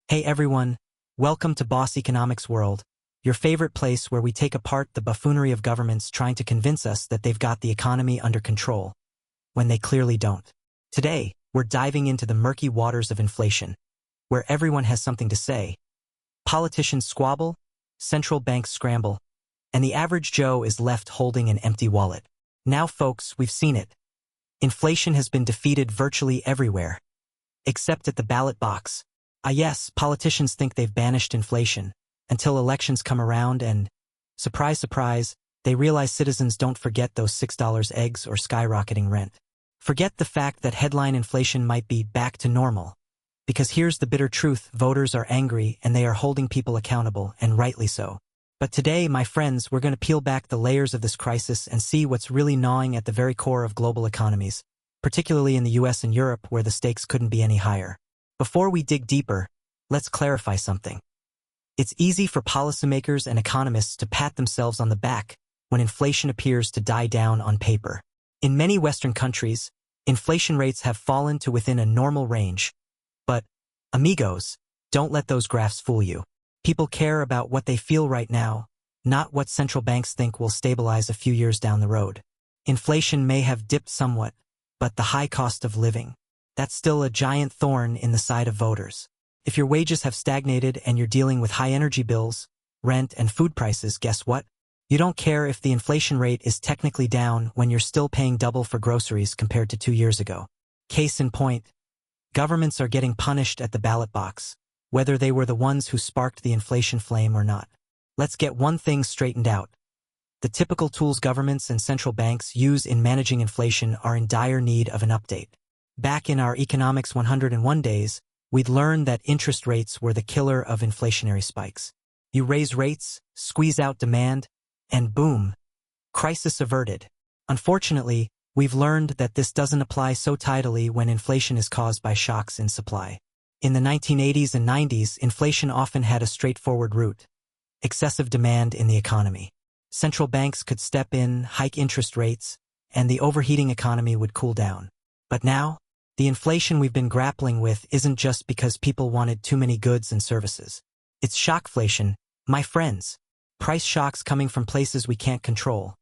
Hey everyone, welcome to Boss Economics World, your favorite place where we take apart the buffoonery of governments trying to convince us that they've got the economy under control, when they clearly don't. Today, we're diving into the murky waters of inflation, where everyone has something to say. Politicians squabble, central banks scramble, and the average Joe is left holding an empty wallet. Now folks, we've seen it. Inflation has been defeated virtually everywhere, except at the ballot box. Yes, politicians think they've banished inflation, until elections come around and, surprise, surprise, they realize citizens don't forget those $6 eggs or skyrocketing rent. Forget the fact that headline inflation might be back to normal. Because here's the bitter truth, voters are angry and they are holding people accountable, and rightly so. But today, my friends, we're going to peel back the layers of this crisis and see what's really gnawing at the very core of global economies, particularly in the US and Europe where the stakes couldn't be any higher. Before we dig deeper, let's clarify something. It's easy for policymakers and economists to pat themselves on the back when inflation appears to die down on paper. In many Western countries, inflation rates have fallen to within a normal range. But, amigos, don't let those graphs fool you. People care about what they feel right now, not what central banks think will stabilize a few years down the road. Inflation may have dipped somewhat, but the high cost of living, that's still a giant thorn in the side of voters. If your wages have stagnated and you're dealing with high energy bills, rent, and food prices, guess what? You don't care if the inflation rate is technically down when you're still paying double for groceries compared to 2 years ago. Case in point, governments are getting punished at the ballot box, whether they were the ones who sparked the inflation flame or not. Let's get one thing straightened out. The typical tools governments and central banks use in managing inflation are in dire need of an update. Back in our Economics 101 days, we'd learned that interest rates were the killer of inflationary spikes. You raise rates, squeeze out demand, and boom, crisis averted. Unfortunately, we've learned that this doesn't apply so tidily when inflation is caused by shocks in supply. In the 1980s and 90s, inflation often had a straightforward route: excessive demand in the economy. Central banks could step in, hike interest rates, and the overheating economy would cool down. But now, the inflation we've been grappling with isn't just because people wanted too many goods and services. It's shockflation, my friends. Price shocks coming from places we can't control.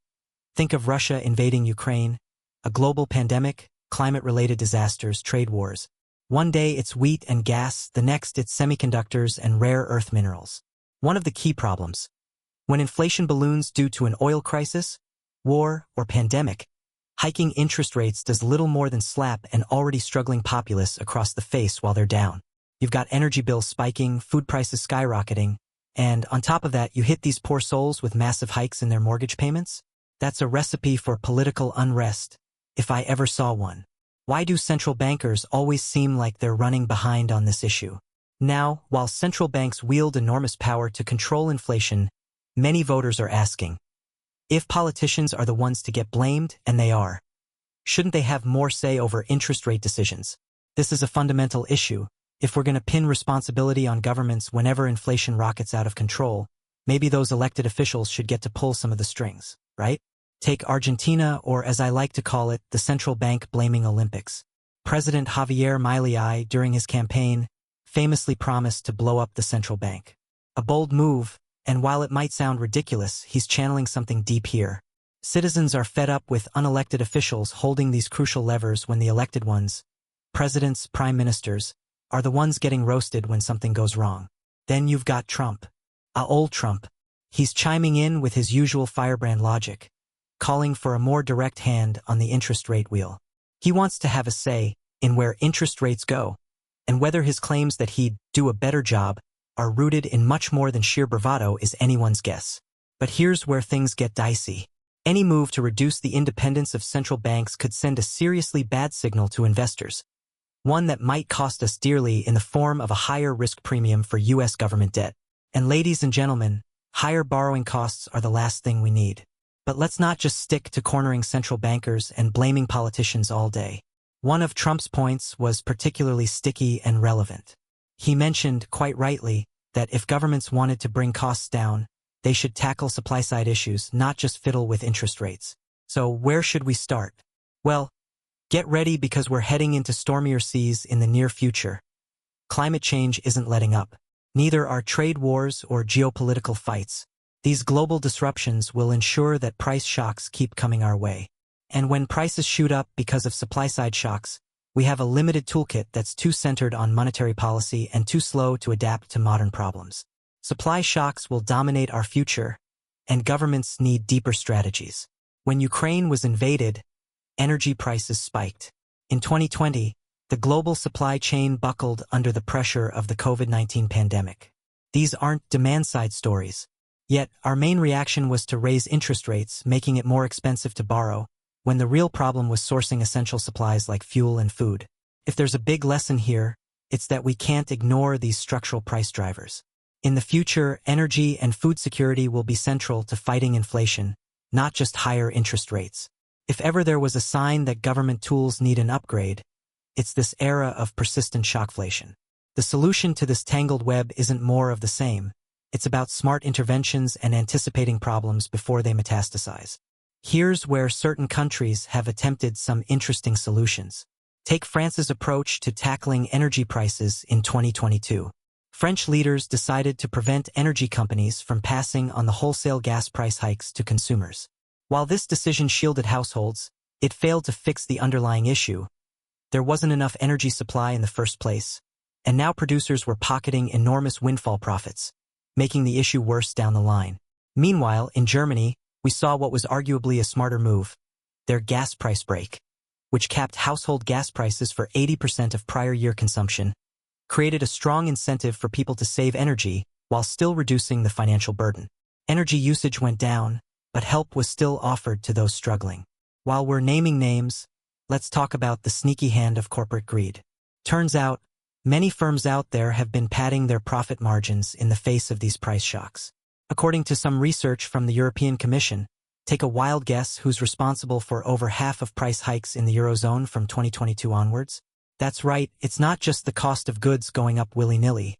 Think of Russia invading Ukraine, a global pandemic, climate-related disasters, trade wars. One day it's wheat and gas, the next it's semiconductors and rare earth minerals. One of the key problems: when inflation balloons due to an oil crisis, war, or pandemic, hiking interest rates does little more than slap an already struggling populace across the face while they're down. You've got energy bills spiking, food prices skyrocketing, and on top of that you hit these poor souls with massive hikes in their mortgage payments? That's a recipe for political unrest, if I ever saw one. Why do central bankers always seem like they're running behind on this issue? Now, while central banks wield enormous power to control inflation, many voters are asking, if politicians are the ones to get blamed, and they are, shouldn't they have more say over interest rate decisions? This is a fundamental issue. If we're going to pin responsibility on governments whenever inflation rockets out of control, maybe those elected officials should get to pull some of the strings, right? Take Argentina, or as I like to call it, the central bank blaming Olympics. President Javier Milei, during his campaign, famously promised to blow up the central bank. A bold move, and while it might sound ridiculous, he's channeling something deep here. Citizens are fed up with unelected officials holding these crucial levers when the elected ones, presidents, prime ministers, are the ones getting roasted when something goes wrong. Then you've got Trump. Old Trump. He's chiming in with his usual firebrand logic, calling for a more direct hand on the interest rate wheel. He wants to have a say in where interest rates go, and whether his claims that he'd do a better job are rooted in much more than sheer bravado is anyone's guess. But here's where things get dicey. Any move to reduce the independence of central banks could send a seriously bad signal to investors, one that might cost us dearly in the form of a higher risk premium for U.S. government debt. And ladies and gentlemen, higher borrowing costs are the last thing we need. But let's not just stick to cornering central bankers and blaming politicians all day. One of Trump's points was particularly sticky and relevant. He mentioned, quite rightly, that if governments wanted to bring costs down, they should tackle supply-side issues, not just fiddle with interest rates. So where should we start? Well, get ready because we're heading into stormier seas in the near future. Climate change isn't letting up. Neither are trade wars or geopolitical fights. These global disruptions will ensure that price shocks keep coming our way. And when prices shoot up because of supply-side shocks, we have a limited toolkit that's too centered on monetary policy and too slow to adapt to modern problems. Supply shocks will dominate our future, and governments need deeper strategies. When Ukraine was invaded, energy prices spiked. In 2020, the global supply chain buckled under the pressure of the COVID-19 pandemic. These aren't demand-side stories. Yet, our main reaction was to raise interest rates, making it more expensive to borrow, when the real problem was sourcing essential supplies like fuel and food. If there's a big lesson here, it's that we can't ignore these structural price drivers. In the future, energy and food security will be central to fighting inflation, not just higher interest rates. If ever there was a sign that government tools need an upgrade, it's this era of persistent shockflation. The solution to this tangled web isn't more of the same. It's about smart interventions and anticipating problems before they metastasize. Here's where certain countries have attempted some interesting solutions. Take France's approach to tackling energy prices in 2022. French leaders decided to prevent energy companies from passing on the wholesale gas price hikes to consumers. While this decision shielded households, it failed to fix the underlying issue. There wasn't enough energy supply in the first place, and now producers were pocketing enormous windfall profits, making the issue worse down the line. Meanwhile, in Germany, we saw what was arguably a smarter move, their gas price break, which capped household gas prices for 80% of prior year consumption, created a strong incentive for people to save energy while still reducing the financial burden. Energy usage went down, but help was still offered to those struggling. While we're naming names, let's talk about the sneaky hand of corporate greed. Turns out, many firms out there have been padding their profit margins in the face of these price shocks. According to some research from the European Commission, take a wild guess who's responsible for over half of price hikes in the Eurozone from 2022 onwards? That's right, it's not just the cost of goods going up willy-nilly.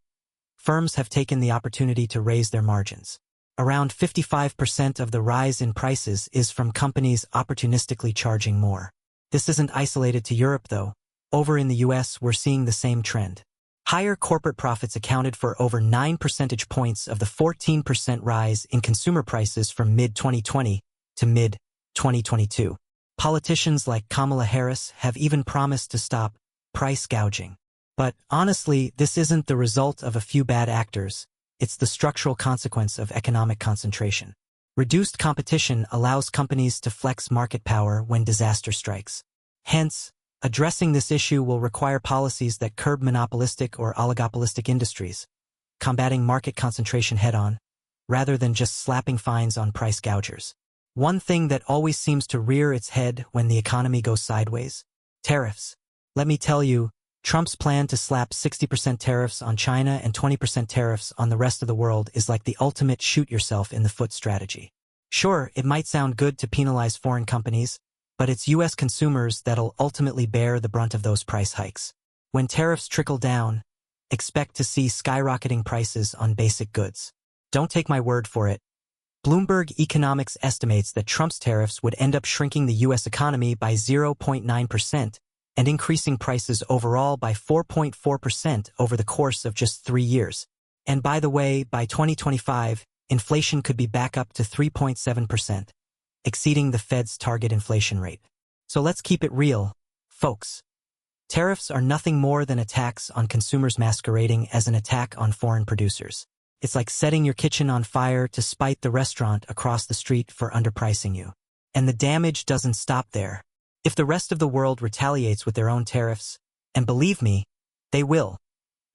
Firms have taken the opportunity to raise their margins. Around 55% of the rise in prices is from companies opportunistically charging more. This isn't isolated to Europe, though. Over in the US, we're seeing the same trend. Higher corporate profits accounted for over 9 percentage points of the 14% rise in consumer prices from mid-2020 to mid-2022. Politicians like Kamala Harris have even promised to stop price gouging. But honestly, this isn't the result of a few bad actors. It's the structural consequence of economic concentration. Reduced competition allows companies to flex market power when disaster strikes. Hence, addressing this issue will require policies that curb monopolistic or oligopolistic industries, combating market concentration head-on, rather than just slapping fines on price gougers. One thing that always seems to rear its head when the economy goes sideways: tariffs. Let me tell you, Trump's plan to slap 60% tariffs on China and 20% tariffs on the rest of the world is like the ultimate shoot-yourself-in-the-foot strategy. Sure, it might sound good to penalize foreign companies, but it's U.S. consumers that'll ultimately bear the brunt of those price hikes. When tariffs trickle down, expect to see skyrocketing prices on basic goods. Don't take my word for it. Bloomberg Economics estimates that Trump's tariffs would end up shrinking the U.S. economy by 0.9%, and increasing prices overall by 4.4% over the course of just 3 years. And by the way, by 2025, inflation could be back up to 3.7%, exceeding the Fed's target inflation rate. So let's keep it real, folks. Tariffs are nothing more than a tax on consumers masquerading as an attack on foreign producers. It's like setting your kitchen on fire to spite the restaurant across the street for underpricing you. And the damage doesn't stop there. If the rest of the world retaliates with their own tariffs, and believe me, they will,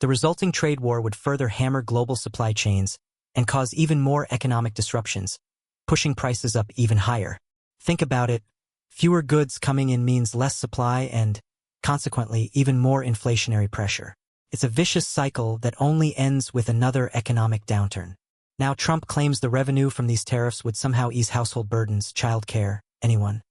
the resulting trade war would further hammer global supply chains and cause even more economic disruptions, pushing prices up even higher. Think about it. Fewer goods coming in means less supply and, consequently, even more inflationary pressure. It's a vicious cycle that only ends with another economic downturn. Now Trump claims the revenue from these tariffs would somehow ease household burdens, childcare, anyone.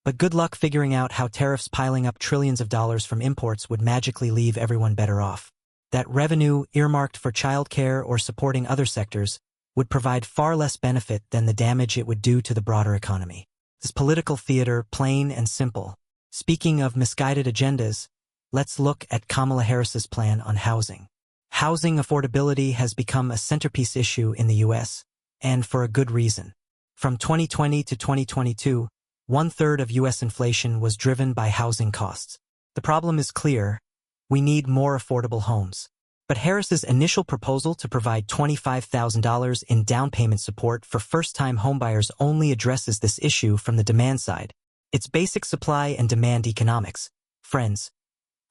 But good luck figuring out how tariffs piling up trillions of dollars from imports would magically leave everyone better off. That revenue, earmarked for childcare or supporting other sectors, would provide far less benefit than the damage it would do to the broader economy. This political theater, plain and simple. Speaking of misguided agendas, let's look at Kamala Harris's plan on housing. Housing affordability has become a centerpiece issue in the U.S., and for a good reason. From 2020 to 2022, one-third of U.S. inflation was driven by housing costs. The problem is clear: we need more affordable homes. But Harris's initial proposal to provide $25,000 in down payment support for first-time homebuyers only addresses this issue from the demand side. It's basic supply and demand economics, friends.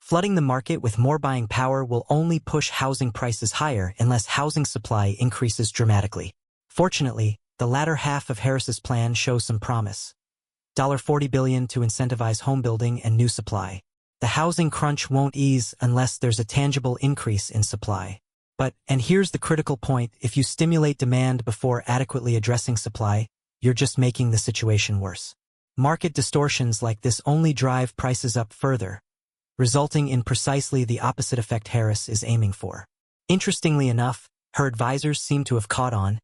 Flooding the market with more buying power will only push housing prices higher unless housing supply increases dramatically. Fortunately, the latter half of Harris's plan shows some promise. $40 billion to incentivize home building and new supply. The housing crunch won't ease unless there's a tangible increase in supply. But, and here's the critical point, if you stimulate demand before adequately addressing supply, you're just making the situation worse. Market distortions like this only drive prices up further, resulting in precisely the opposite effect Harris is aiming for. Interestingly enough, her advisors seem to have caught on,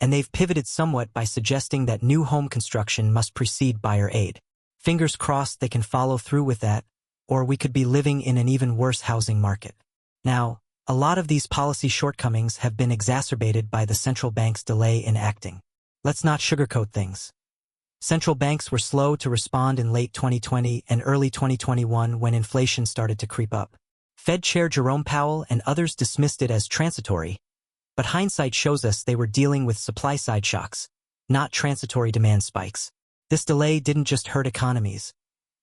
and they've pivoted somewhat by suggesting that new home construction must precede buyer aid. Fingers crossed they can follow through with that, or we could be living in an even worse housing market. Now, a lot of these policy shortcomings have been exacerbated by the central bank's delay in acting. Let's not sugarcoat things. Central banks were slow to respond in late 2020 and early 2021 when inflation started to creep up. Fed Chair Jerome Powell and others dismissed it as transitory, but hindsight shows us they were dealing with supply-side shocks, not transitory demand spikes. This delay didn't just hurt economies.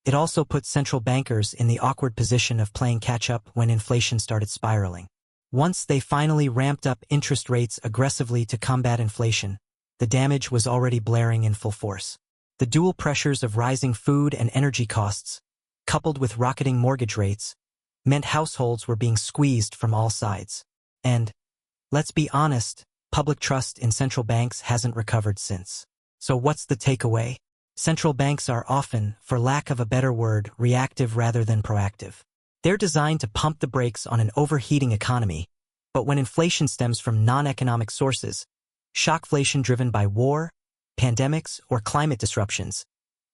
It also put central bankers in the awkward position of playing catch-up when inflation started spiraling. Once they finally ramped up interest rates aggressively to combat inflation, the damage was already blaring in full force. The dual pressures of rising food and energy costs, coupled with rocketing mortgage rates, meant households were being squeezed from all sides. And, let's be honest, public trust in central banks hasn't recovered since. So what's the takeaway? Central banks are often, for lack of a better word, reactive rather than proactive. They're designed to pump the brakes on an overheating economy, but when inflation stems from non-economic sources, shockflation driven by war, pandemics, or climate disruptions,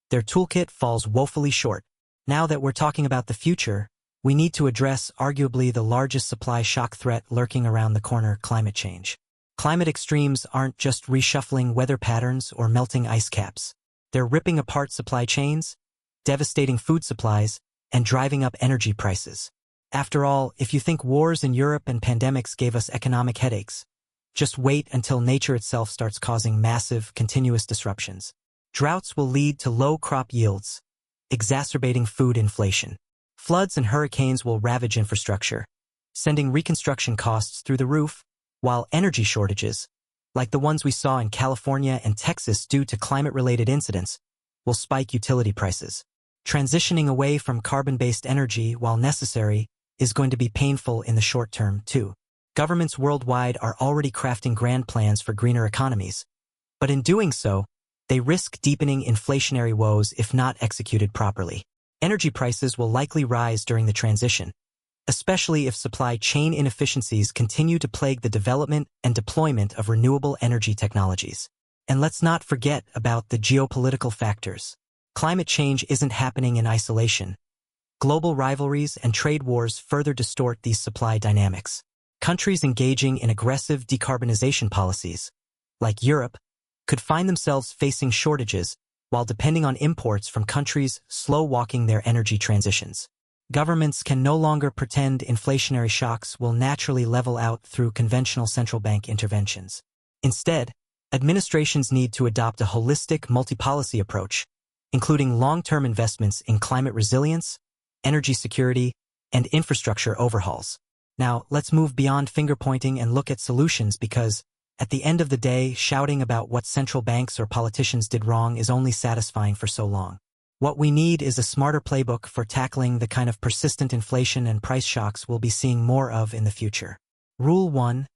their toolkit falls woefully short. Now that we're talking about the future, we need to address arguably the largest supply shock threat lurking around the corner: climate change. Climate extremes aren't just reshuffling weather patterns or melting ice caps. They're ripping apart supply chains, devastating food supplies, and driving up energy prices. After all, if you think wars in Europe and pandemics gave us economic headaches, just wait until nature itself starts causing massive, continuous disruptions. Droughts will lead to low crop yields, exacerbating food inflation. Floods and hurricanes will ravage infrastructure, sending reconstruction costs through the roof, while energy shortages, like the ones we saw in California and Texas due to climate-related incidents, will spike utility prices. Transitioning away from carbon-based energy, while necessary, is going to be painful in the short term, too. Governments worldwide are already crafting grand plans for greener economies, but in doing so, they risk deepening inflationary woes if not executed properly. Energy prices will likely rise during the transition, especially if supply chain inefficiencies continue to plague the development and deployment of renewable energy technologies. And let's not forget about the geopolitical factors. Climate change isn't happening in isolation. Global rivalries and trade wars further distort these supply dynamics. Countries engaging in aggressive decarbonization policies, like Europe, could find themselves facing shortages while depending on imports from countries slow-walking their energy transitions. Governments can no longer pretend inflationary shocks will naturally level out through conventional central bank interventions. Instead, administrations need to adopt a holistic multi-policy approach, including long-term investments in climate resilience, energy security, and infrastructure overhauls. Now, let's move beyond finger-pointing and look at solutions because, at the end of the day, shouting about what central banks or politicians did wrong is only satisfying for so long. What we need is a smarter playbook for tackling the kind of persistent inflation and price shocks we'll be seeing more of in the future. Rule 1.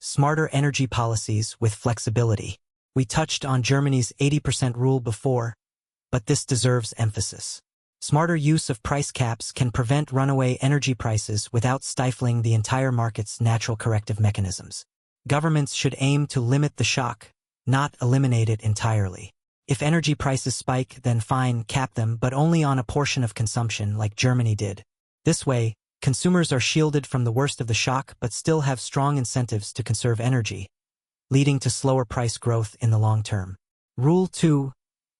Smarter energy policies with flexibility. We touched on Germany's 80% rule before, but this deserves emphasis. Smarter use of price caps can prevent runaway energy prices without stifling the entire market's natural corrective mechanisms. Governments should aim to limit the shock, not eliminate it entirely. If energy prices spike, then fine, cap them, but only on a portion of consumption like Germany did. This way, consumers are shielded from the worst of the shock but still have strong incentives to conserve energy, leading to slower price growth in the long term. Rule 2.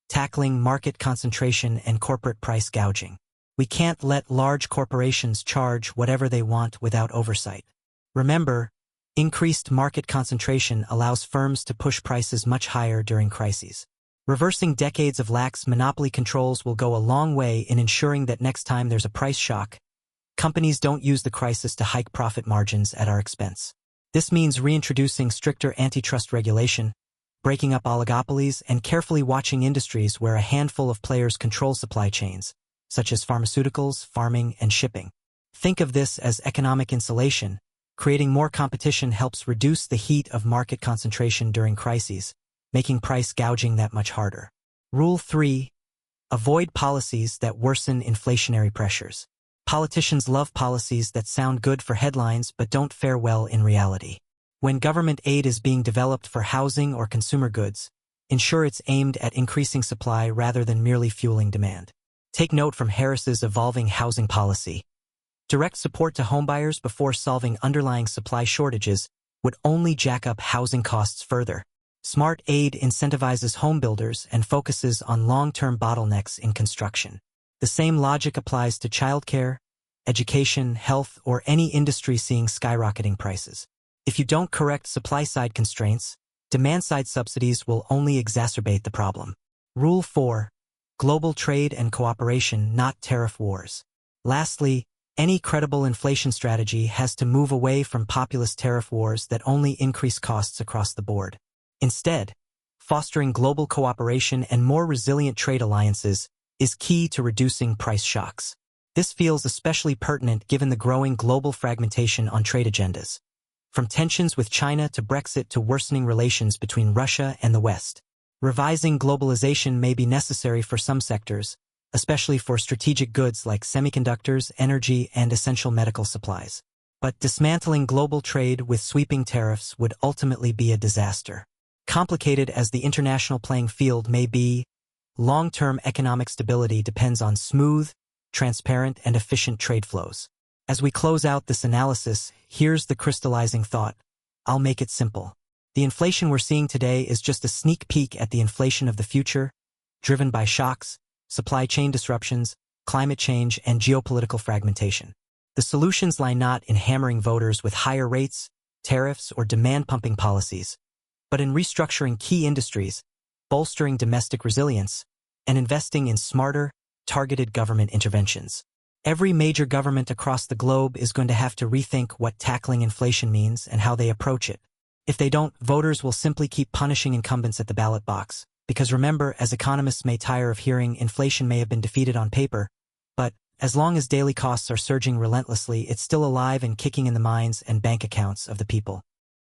Tackling market concentration and corporate price gouging. We can't let large corporations charge whatever they want without oversight. Remember, increased market concentration allows firms to push prices much higher during crises. Reversing decades of lax monopoly controls will go a long way in ensuring that next time there's a price shock, companies don't use the crisis to hike profit margins at our expense. This means reintroducing stricter antitrust regulation, breaking up oligopolies, and carefully watching industries where a handful of players control supply chains, such as pharmaceuticals, farming, and shipping. Think of this as economic insulation. Creating more competition helps reduce the heat of market concentration during crises, making price gouging that much harder. Rule 3. Avoid policies that worsen inflationary pressures. Politicians love policies that sound good for headlines but don't fare well in reality. When government aid is being developed for housing or consumer goods, ensure it's aimed at increasing supply rather than merely fueling demand. Take note from Harris's evolving housing policy. Direct support to homebuyers before solving underlying supply shortages would only jack up housing costs further. Smart aid incentivizes homebuilders and focuses on long-term bottlenecks in construction. The same logic applies to childcare, education, health, or any industry seeing skyrocketing prices. If you don't correct supply-side constraints, demand-side subsidies will only exacerbate the problem. Rule 4. Global trade and cooperation, not tariff wars. Lastly, any credible inflation strategy has to move away from populist tariff wars that only increase costs across the board. Instead, fostering global cooperation and more resilient trade alliances is key to reducing price shocks. This feels especially pertinent given the growing global fragmentation on trade agendas. From tensions with China to Brexit to worsening relations between Russia and the West. Revising globalization may be necessary for some sectors, especially for strategic goods like semiconductors, energy, and essential medical supplies. But dismantling global trade with sweeping tariffs would ultimately be a disaster. Complicated as the international playing field may be, long-term economic stability depends on smooth, transparent, and efficient trade flows. As we close out this analysis, here's the crystallizing thought. I'll make it simple. The inflation we're seeing today is just a sneak peek at the inflation of the future, driven by shocks, supply chain disruptions, climate change, and geopolitical fragmentation. The solutions lie not in hammering voters with higher rates, tariffs, or demand-pumping policies, but in restructuring key industries, bolstering domestic resilience, and investing in smarter, targeted government interventions. Every major government across the globe is going to have to rethink what tackling inflation means and how they approach it. If they don't, voters will simply keep punishing incumbents at the ballot box. Because remember, as economists may tire of hearing, inflation may have been defeated on paper, but as long as daily costs are surging relentlessly, it's still alive and kicking in the minds and bank accounts of the people.